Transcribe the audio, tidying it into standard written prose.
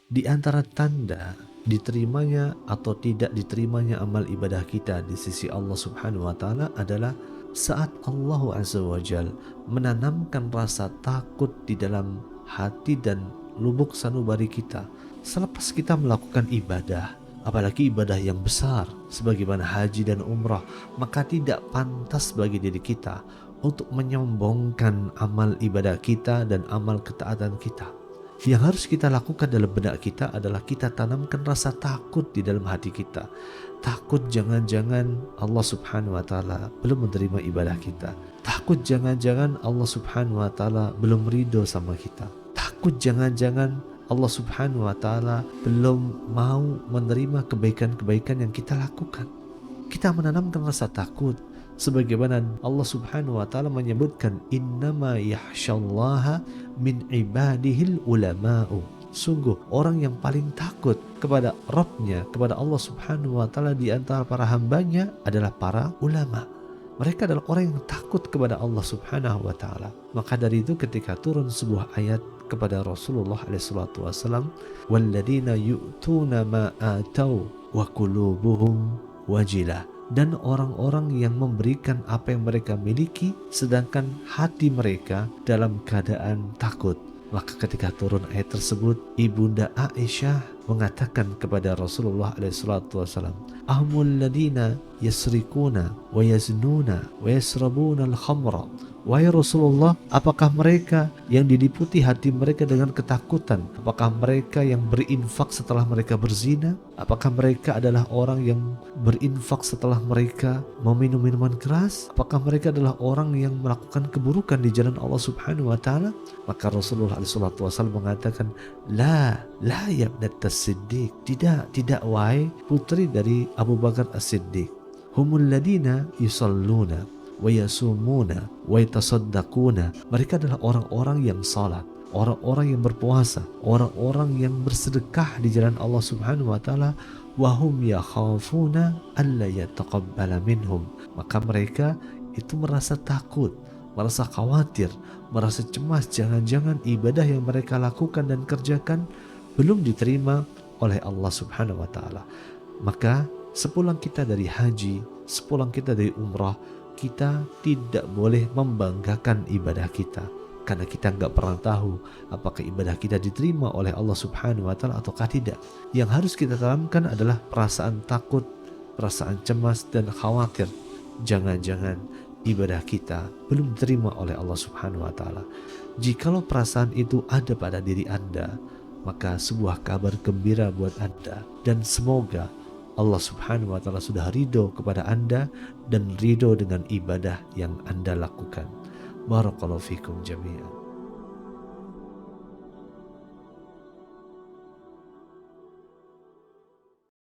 Di antara tanda diterimanya atau tidak diterimanya amal ibadah kita di sisi Allah Subhanahu wa taala adalah saat Allah Azza wa Jal menanamkan rasa takut di dalam hati dan lubuk sanubari kita selepas kita melakukan ibadah, apalagi ibadah yang besar sebagaimana haji dan umrah. Maka tidak pantas bagi diri kita untuk menyombongkan amal ibadah kita dan amal ketaatan kita. Yang harus kita lakukan dalam benak kita adalah kita tanamkan rasa takut di dalam hati kita. Takut jangan-jangan Allah Subhanahu wa taala belum menerima ibadah kita. Takut jangan-jangan Allah Subhanahu wa taala belum ridho sama kita. Takut jangan-jangan Allah Subhanahu wa taala belum mau menerima kebaikan-kebaikan yang kita lakukan. Kita menanamkan rasa takut sebagaimana Allah Subhanahu wa taala menyebutkan, innama yakhsyallaha min ibadihil ulama'u. Sungguh orang yang paling takut kepada Rabbnya, kepada Allah Subhanahu wa taala di antara para hambanya adalah para ulama. Mereka adalah orang yang takut kepada Allah Subhanahu wa taala. Maka dari itu ketika turun sebuah ayat kepada Rasulullah SAW, walladzina yu'tuna ma atau wa qulubuhum wajilah, dan orang-orang yang memberikan apa yang mereka miliki sedangkan hati mereka dalam keadaan takut. Maka ketika turun ayat tersebut, ibunda Aisyah mengatakan kepada Rasulullah SAW, ahmul ladina yasrikuna wa yaznuna wa yasrabuna al-khamra. Wahai Rasulullah, apakah mereka yang diliputi hati mereka dengan ketakutan? Apakah mereka yang berinfak setelah mereka berzina? Apakah mereka adalah orang yang berinfak setelah mereka meminum minuman keras? Apakah mereka adalah orang yang melakukan keburukan di jalan Allah Subhanahu wa taala? Maka Rasulullah SAW mengatakan, la yabnat as-siddiq. Tidak wahai putri dari Abu Bakar as-Siddiq. Humul ladina yusalluna wa yasumuna wa yatasaddaquna. Mereka adalah orang-orang yang salat, orang-orang yang berpuasa, orang-orang yang bersedekah di jalan Allah Subhanahu wa taala. Wa hum yakhafuna alla yataqabbala minhum. Maka mereka itu merasa takut, merasa khawatir, merasa cemas jangan-jangan ibadah yang mereka lakukan dan kerjakan belum diterima oleh Allah Subhanahu wa taala. Maka sepulang kita dari haji, sepulang kita dari umrah, kita tidak boleh membanggakan ibadah kita, karena kita nggak pernah tahu apakah ibadah kita diterima oleh Allah Subhanahu wa taala ataukah tidak. Yang harus kita tanamkan adalah perasaan takut, perasaan cemas dan khawatir jangan-jangan ibadah kita belum diterima oleh Allah Subhanahu wa taala. Jikalau perasaan itu ada pada diri Anda, maka sebuah kabar gembira buat Anda, dan semoga Allah Subhanahu wa taala sudah ridho kepada Anda dan ridho dengan ibadah yang Anda lakukan. Barakallahu fikum jami'an.